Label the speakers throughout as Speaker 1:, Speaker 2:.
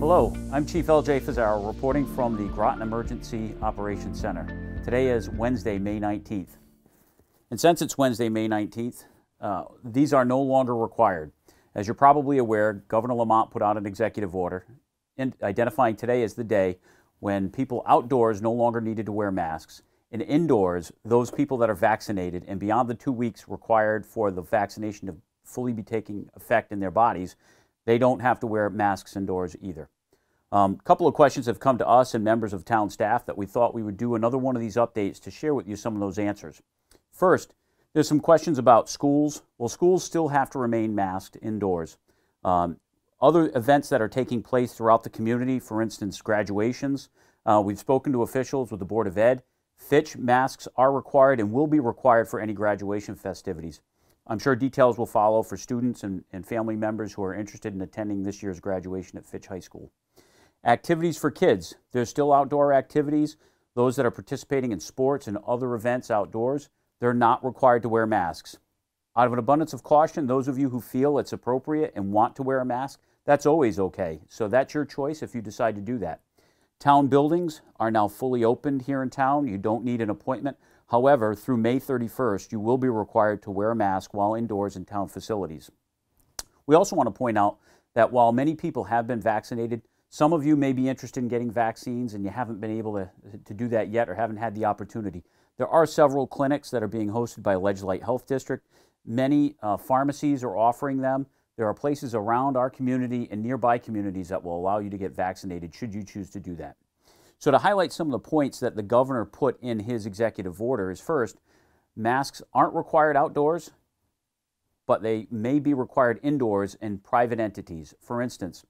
Speaker 1: Hello, I'm Chief L.J. Fusaro reporting from the Groton Emergency Operations Center. Today is Wednesday, May 19th. And since it's Wednesday, May 19th, these are no longer required. As you're probably aware, Governor Lamont put out an executive order identifying today as the day when people outdoors no longer needed to wear masks. And indoors, those people that are vaccinated and beyond the 2 weeks required for the vaccination to fully be taking effect in their bodies, they don't have to wear masks indoors either. A couple of questions have come to us and members of town staff that we thought we would do another one of these updates to share with you some of those answers. First, there's some questions about schools. Well, schools still have to remain masked indoors. Other events that are taking place throughout the community, for instance, graduations, we've spoken to officials with the Board of Ed. Fitch masks are required and will be required for any graduation festivities. I'm sure details will follow for students and family members who are interested in attending this year's graduation at Fitch High School. Activities for kids. There's still outdoor activities. Those that are participating in sports and other events outdoors, they're not required to wear masks. Out of an abundance of caution, those of you who feel it's appropriate and want to wear a mask, that's always okay. So that's your choice if you decide to do that. Town buildings are now fully opened here in town. You don't need an appointment. However, through May 31st, you will be required to wear a mask while indoors in town facilities. We also want to point out that while many people have been vaccinated, some of you may be interested in getting vaccines and you haven't been able to do that yet or haven't had the opportunity. There are several clinics that are being hosted by Ledge Light Health District. Many pharmacies are offering them. There are places around our community and nearby communities that will allow you to get vaccinated should you choose to do that. So to highlight some of the points that the governor put in his executive order is first, masks aren't required outdoors, but they may be required indoors in private entities. For instance,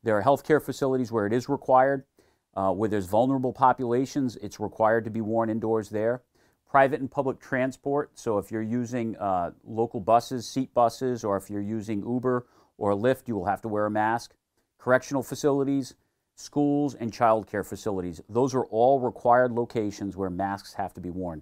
Speaker 1: there are healthcare facilities where it is required. Where there's vulnerable populations, it's required to be worn indoors there. Private and public transport, so if you're using local buses, seat buses, or if you're using Uber or Lyft, you will have to wear a mask. Correctional facilities, schools, and child care facilities. Those are all required locations where masks have to be worn.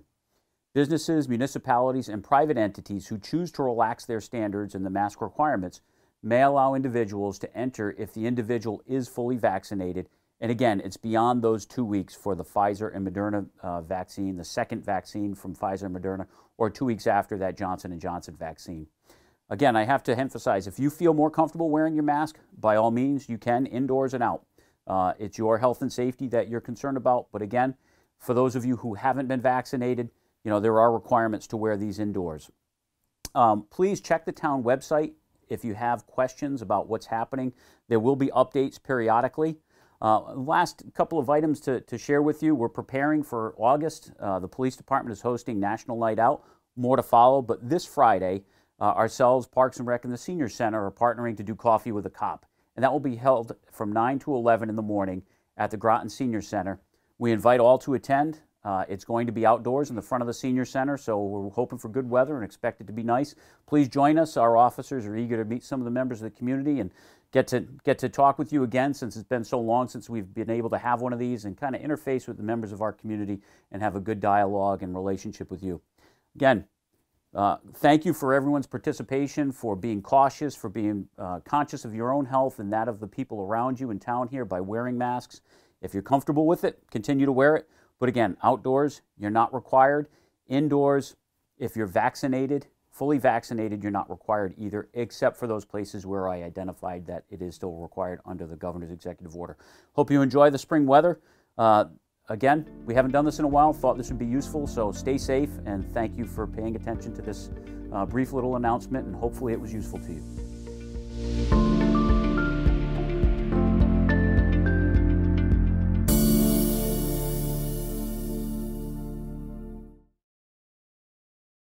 Speaker 1: Businesses, municipalities, and private entities who choose to relax their standards and the mask requirements may allow individuals to enter if the individual is fully vaccinated. And again, it's beyond those 2 weeks for the Pfizer and Moderna vaccine, the second vaccine from Pfizer and Moderna, or 2 weeks after that Johnson & Johnson vaccine. Again, I have to emphasize, if you feel more comfortable wearing your mask, by all means, you can, indoors and out. It's your health and safety that you're concerned about. But again, for those of you who haven't been vaccinated, there are requirements to wear these indoors. Please check the town website if you have questions about what's happening. There will be updates periodically. Last couple of items to share with you. We're preparing for August. The police department is hosting National Night Out. More to follow, but this Friday, ourselves, Parks and Rec, and the Senior Center are partnering to do Coffee with a Cop. And that will be held from 9 to 11 in the morning at the Groton Senior Center. We invite all to attend. It's going to be outdoors in the front of the Senior Center, so we're hoping for good weather and expect it to be nice. Please join us. Our officers are eager to meet some of the members of the community and get to talk with you again, since it's been so long since we've been able to have one of these, and kind of interface with the members of our community and have a good dialogue and relationship with you. Again, thank you for everyone's participation, for being cautious, for being conscious of your own health and that of the people around you in town here by wearing masks. If you're comfortable with it, continue to wear it. But again, outdoors, you're not required. Indoors, if you're vaccinated, fully vaccinated, you're not required either, except for those places where I identified that it is still required under the governor's executive order. Hope you enjoy the spring weather. Again, we haven't done this in a while, thought this would be useful, so stay safe, and thank you for paying attention to this brief little announcement, and hopefully it was useful to you.